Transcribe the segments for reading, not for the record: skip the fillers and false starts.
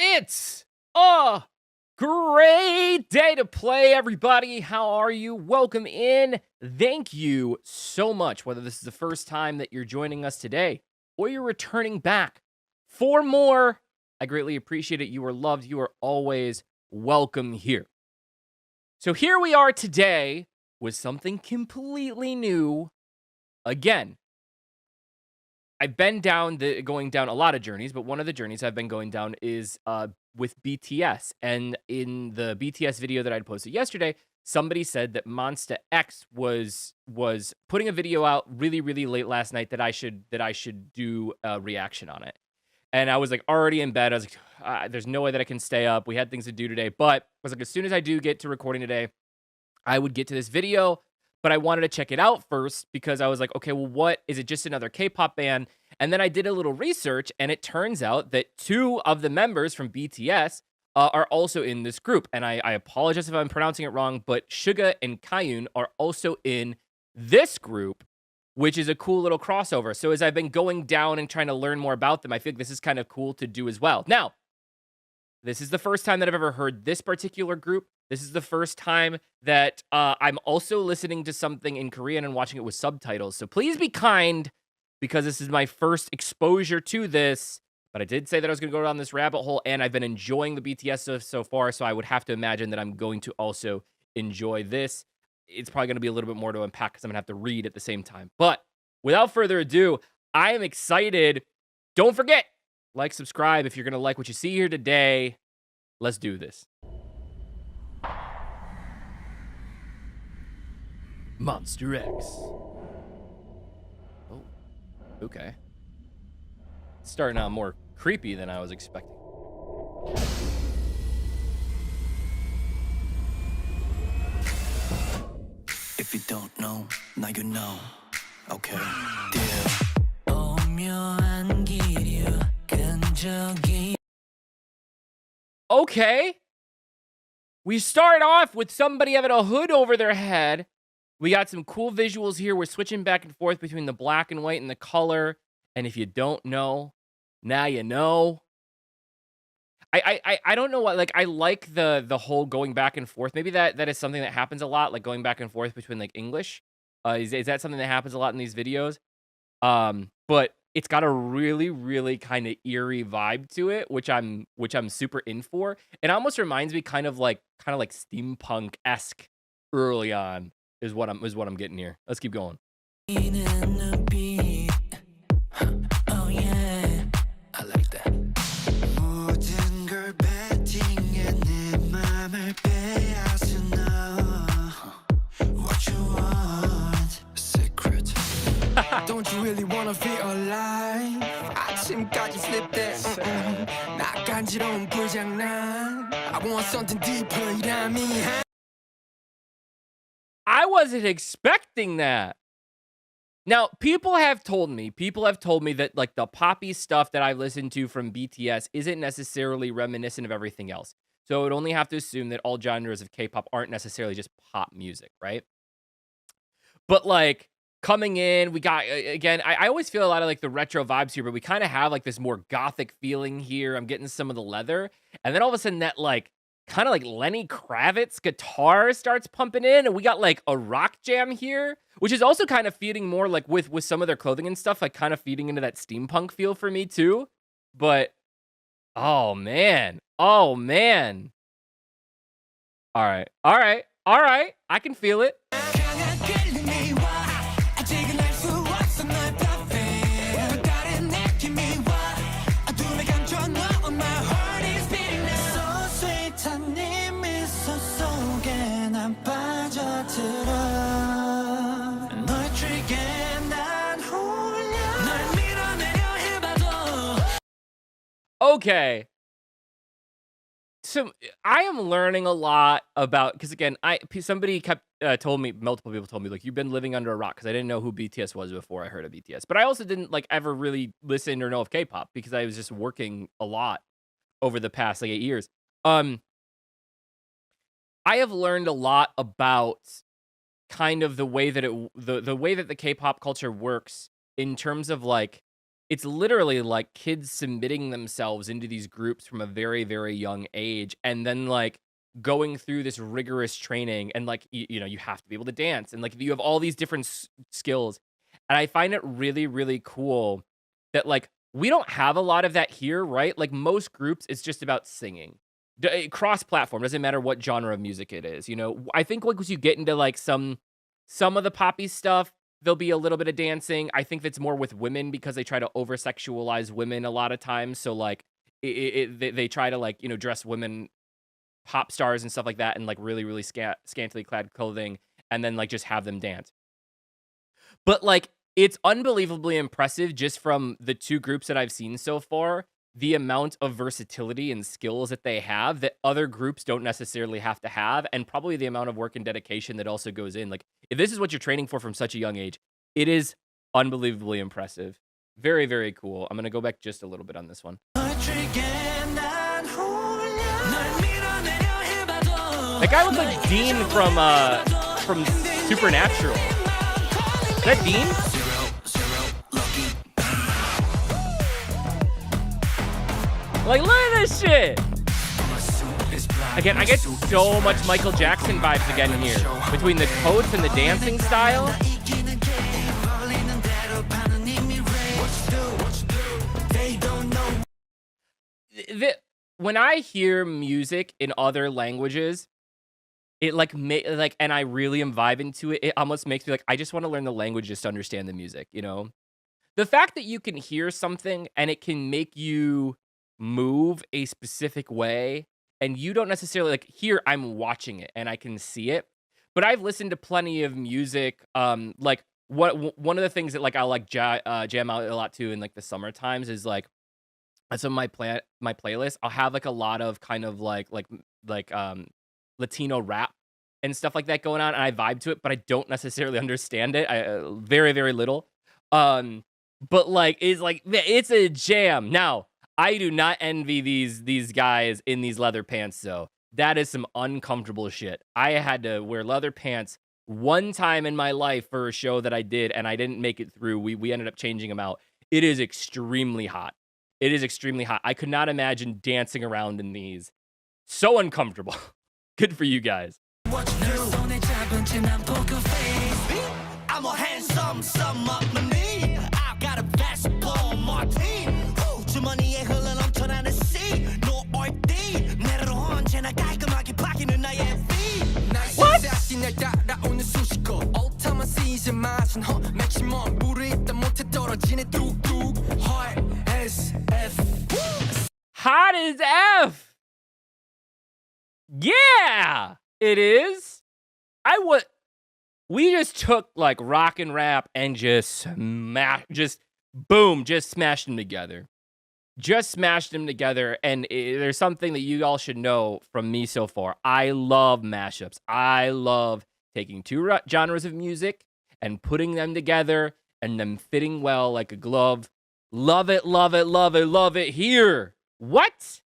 It's a great day to play, everybody. How are you? Welcome in. Thank you so much, whether this is the first time that you're joining us today or you're returning back for more. I greatly appreciate it. You are loved. You are always welcome here. So here we are today with something completely new. Again, I've been going down a lot of journeys, but one of the journeys I've been going down is with BTS. And in the BTS video that I'd posted yesterday, somebody said that Monsta X was putting a video out really, really late last night that I should do a reaction on it. And I was like already in bed. I was like, there's no way that I can stay up. We had things to do today, but I was like, as soon as I do get to recording today, I would get to this video. But I wanted to check it out first because I was like, okay, well, what is it? Just another K-pop band? And then I did a little research, and it turns out that two of the members from BTS are also in this group. And I apologize if I'm pronouncing it wrong, but Suga and Kyun are also in this group, which is a cool little crossover. So as I've been going down and trying to learn more about them, I think this is kind of cool to do as well. Now, this is the first time that I've ever heard this particular group. This is the first time that I'm also listening to something in Korean and watching it with subtitles. So please be kind because this is my first exposure to this. But I did say that I was going to go down this rabbit hole, and I've been enjoying the BTS so far. So I would have to imagine that I'm going to also enjoy this. It's probably going to be a little bit more to unpack because I'm going to have to read at the same time. But without further ado, I am excited. Don't forget, like, subscribe if you're going to like what you see here today. Let's do this. Monsta X. Oh, okay. It's starting out more creepy than I was expecting. If you don't know, now you know. Okay. Okay. We start off with somebody having a hood over their head. We got some cool visuals here. We're switching back and forth between the black and white and the color. And if you don't know, now you know. I don't know what, like, I like the whole going back and forth. Maybe that is something that happens a lot, like going back and forth between like English. Is that something that happens a lot in these videos? But it's got a really, really kind of eerie vibe to it, which I'm super in for. It almost reminds me kind of like steampunk-esque early on. Is what I'm getting here. Let's keep going. Oh yeah, I like that. What you want? Secret. Don't you really wanna feel alive? 아침까지 flip this. 나 간지러운 불장난. I want something deeper. 이라미. I wasn't expecting that. Now, people have told me that like the poppy stuff that I've listened to from BTS isn't necessarily reminiscent of everything else. So I would only have to assume that all genres of K-pop aren't necessarily just pop music, right? But like coming in, we got, again, I always feel a lot of like the retro vibes here, but we kind of have like this more gothic feeling here. I'm getting some of the leather. And then all of a sudden that like, kind of like Lenny Kravitz guitar starts pumping in, and we got like a rock jam here, which is also kind of feeding more like with some of their clothing and stuff, like kind of feeding into that steampunk feel for me too. But oh man, all right, I can feel it. Okay. So I am learning a lot about, because again, somebody kept told me, multiple people told me, like, you've been living under a rock, because I didn't know who BTS was before I heard of BTS. But I also didn't like ever really listen or know of K-pop because I was just working a lot over the past like 8 years. I have learned a lot about kind of the way that the way that the K-pop culture works in terms of like it's literally like kids submitting themselves into these groups from a very, very young age, and then like going through this rigorous training, and like you have to be able to dance, and like you have all these different skills, and I find it really, really cool that like we don't have a lot of that here, right? Like most groups, it's just about singing. Cross platform, doesn't matter what genre of music it is. I think like once you get into like some of the poppy stuff, there'll be a little bit of dancing. I think that's more with women because they try to over sexualize women a lot of times. So like they try to like dress women pop stars and stuff like that in like really, really scantily clad clothing, and then like just have them dance. But like it's unbelievably impressive just from the two groups that I've seen so far, the amount of versatility and skills that they have that other groups don't necessarily have to have, and probably the amount of work and dedication that also goes in. Like if this is what you're training for from such a young age, it is unbelievably impressive. Very, very cool. I'm gonna go back just a little bit on this one. That guy looks like Dean from Supernatural. Is that Dean? Like, look at this shit! Again, I get so much Michael Jackson vibes again here. Between the coats and the dancing style. When I hear music in other languages, it and I really am vibing to it, it almost makes me like, I just want to learn the language just to understand the music, The fact that you can hear something and it can make you move a specific way, and you don't necessarily like here I'm watching it and I can see it, but I've listened to plenty of music, like one of the things that like I'll like jam out a lot too in like the summer times is like on some of my playlist I'll have like a lot of kind of like Latino rap and stuff like that going on, and I vibe to it, but I don't necessarily understand it. I very, very little. But like it's a jam. Now, I do not envy these guys in these leather pants though. That is some uncomfortable shit. I had to wear leather pants one time in my life for a show that I did, and I didn't make it through. We ended up changing them out. It is extremely hot. It is extremely hot. I could not imagine dancing around in these. So uncomfortable. Good for you guys. Hot as F. Yeah, it is. We just took like rock and rap and just boom, just smashed them together. Just smashed them together, and there's something that you all should know from me so far. I love mashups. I love taking two genres of music and putting them together and them fitting well like a glove. Love it, love it, love it, love it here. What?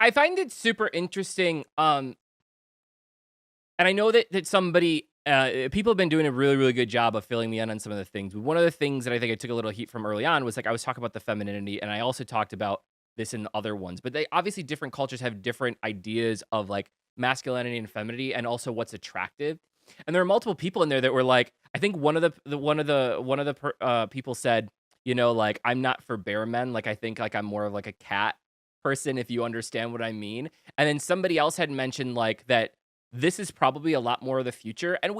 I find it super interesting, and I know that somebody, people have been doing a really, really good job of filling me in on some of the things. One of the things that I think I took a little heat from early on was like I was talking about the femininity, and I also talked about this in other ones. But they obviously different cultures have different ideas of like masculinity and femininity, and also what's attractive. And there are multiple people in there that were like, I think one of the people said, like I'm not for bear men. Like I think like I'm more of like a cat person, if you understand what I mean. And then somebody else had mentioned like that this is probably a lot more of the future, and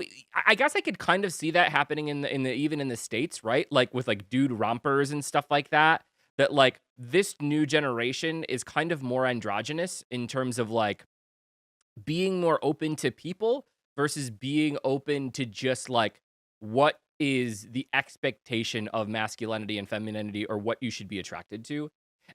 I guess I could kind of see that happening in the even in the States, right? Like with like dude rompers and stuff like that. That like this new generation is kind of more androgynous in terms of like being more open to people versus being open to just like what is the expectation of masculinity and femininity or what you should be attracted to.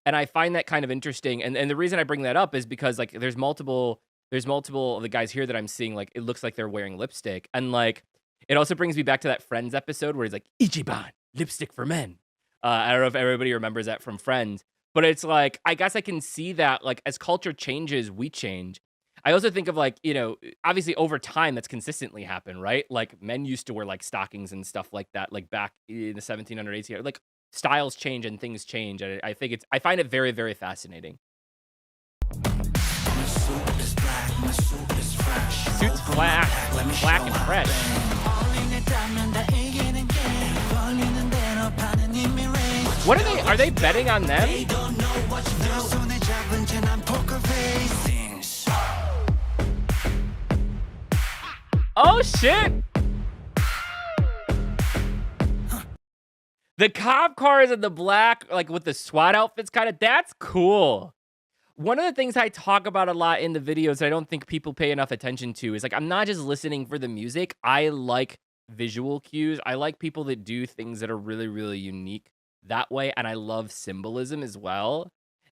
And I find that kind of interesting. And the reason I bring that up is because like there's multiple of the guys here that I'm seeing, like it looks like they're wearing lipstick. And like it also brings me back to that Friends episode where he's like, Ichiban, lipstick for men. I don't know if everybody remembers that from Friends, but it's like, I guess I can see that like as culture changes, we change. I also think of like, you know, obviously over time that's consistently happened, right? Like men used to wear like stockings and stuff like that, like back in the 1700s, 1800s, like styles change and things change. And I think I find it very, very fascinating. Suits black and fresh. What are they? Are they betting on them? Oh shit! The cop cars and the black, like with the SWAT outfits, kind of, that's cool. One of the things I talk about a lot in the videos that I don't think people pay enough attention to is like, I'm not just listening for the music. I like visual cues. I like people that do things that are really, really unique that way. And I love symbolism as well.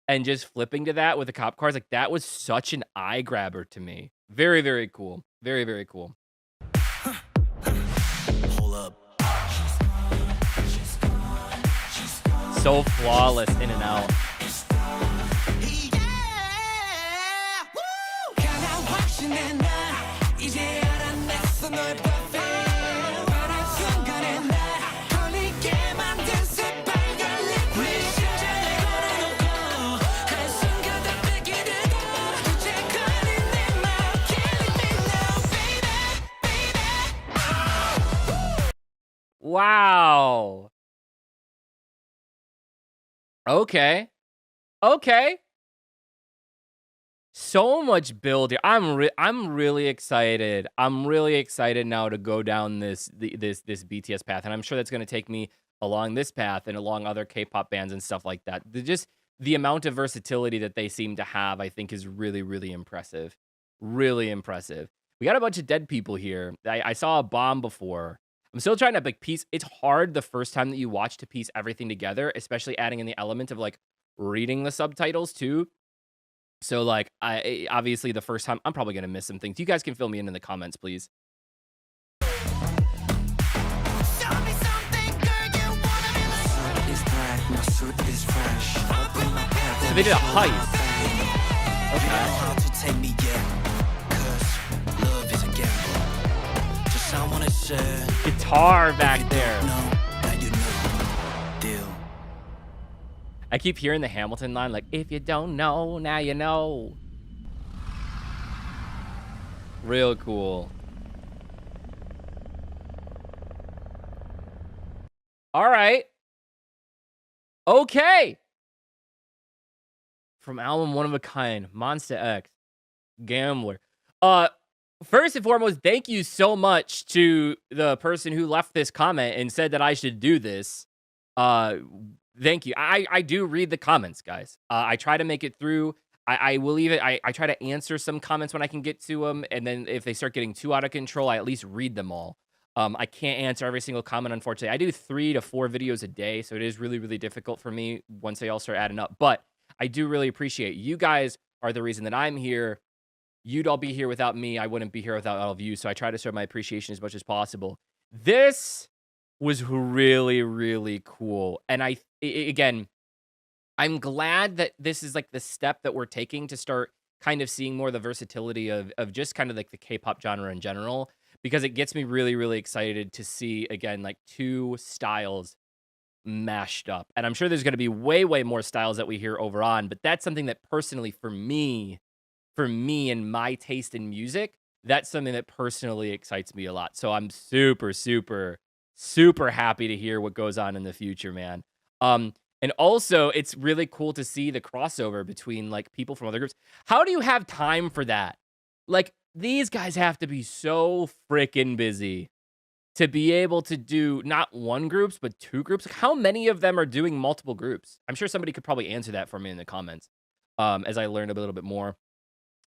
And just flipping to that with the cop cars, like that was such an eye grabber to me. Very, very cool. Very, very cool. Hold up. So flawless in and out. Wow. Okay. Okay. So much build here. I'm really excited. I'm really excited now to go down this BTS path, and I'm sure that's going to take me along this path and along other K-pop bands and stuff like that. Just the amount of versatility that they seem to have, I think, is really, really impressive. Really impressive. We got a bunch of dead people here. I saw a bomb before. I'm still trying to like piece. It's hard the first time that you watch to piece everything together, especially adding in the element of like reading the subtitles too. So like, I obviously the first time I'm probably gonna miss some things. You guys can fill me in the comments, please. So they did a heist. Okay. Guitar back there. I keep hearing the Hamilton line, like, if you don't know, now you know. Real cool. All right. Okay. From album One of a Kind, Monsta X, Gambler. First and foremost, thank you so much to the person who left this comment and said that I should do this. Thank you. I do read the comments, guys. I try to make it through. I will even, I try to answer some comments when I can get to them. And then if they start getting too out of control, I at least read them all. I can't answer every single comment, unfortunately. I do 3 to 4 videos a day, so it is really, really difficult for me once they all start adding up. But I do really appreciate you guys are the reason that I'm here. You'd all be here without me. I wouldn't be here without all of you. So I try to show my appreciation as much as possible. This was really, really cool. And again, I'm glad that this is like the step that we're taking to start kind of seeing more of the versatility of just kind of like the K-pop genre in general, because it gets me really, really excited to see, again, like 2 styles mashed up. And I'm sure there's going to be way, way more styles that we hear over on, but that's something that personally for me and my taste in music, that's something that personally excites me a lot. So I'm super, super, super happy to hear what goes on in the future, man. And also, it's really cool to see the crossover between like people from other groups. How do you have time for that? Like, these guys have to be so freaking busy to be able to do not 1 groups, but 2 groups. Like, how many of them are doing multiple groups? I'm sure somebody could probably answer that for me in the comments as I learn a little bit more.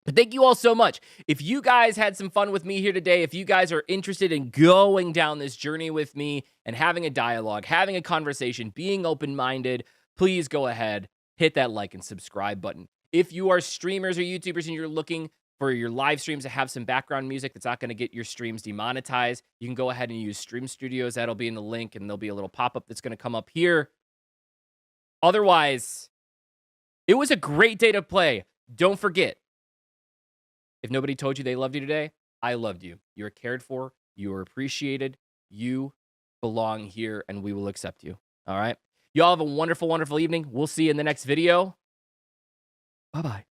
But thank you all so much. If you guys had some fun with me here today, if you guys are interested in going down this journey with me and having a dialogue, having a conversation, being open-minded, please go ahead, hit that like and subscribe button. If you are streamers or YouTubers and you're looking for your live streams to have some background music that's not going to get your streams demonetized, you can go ahead and use Stream Studios. That'll be in the link, and there'll be a little pop-up that's going to come up here. Otherwise, it was a great day to play. Don't forget, if nobody told you they loved you today, I loved you. You are cared for. You are appreciated. You belong here, and we will accept you. All right? Y'all have a wonderful, wonderful evening. We'll see you in the next video. Bye-bye.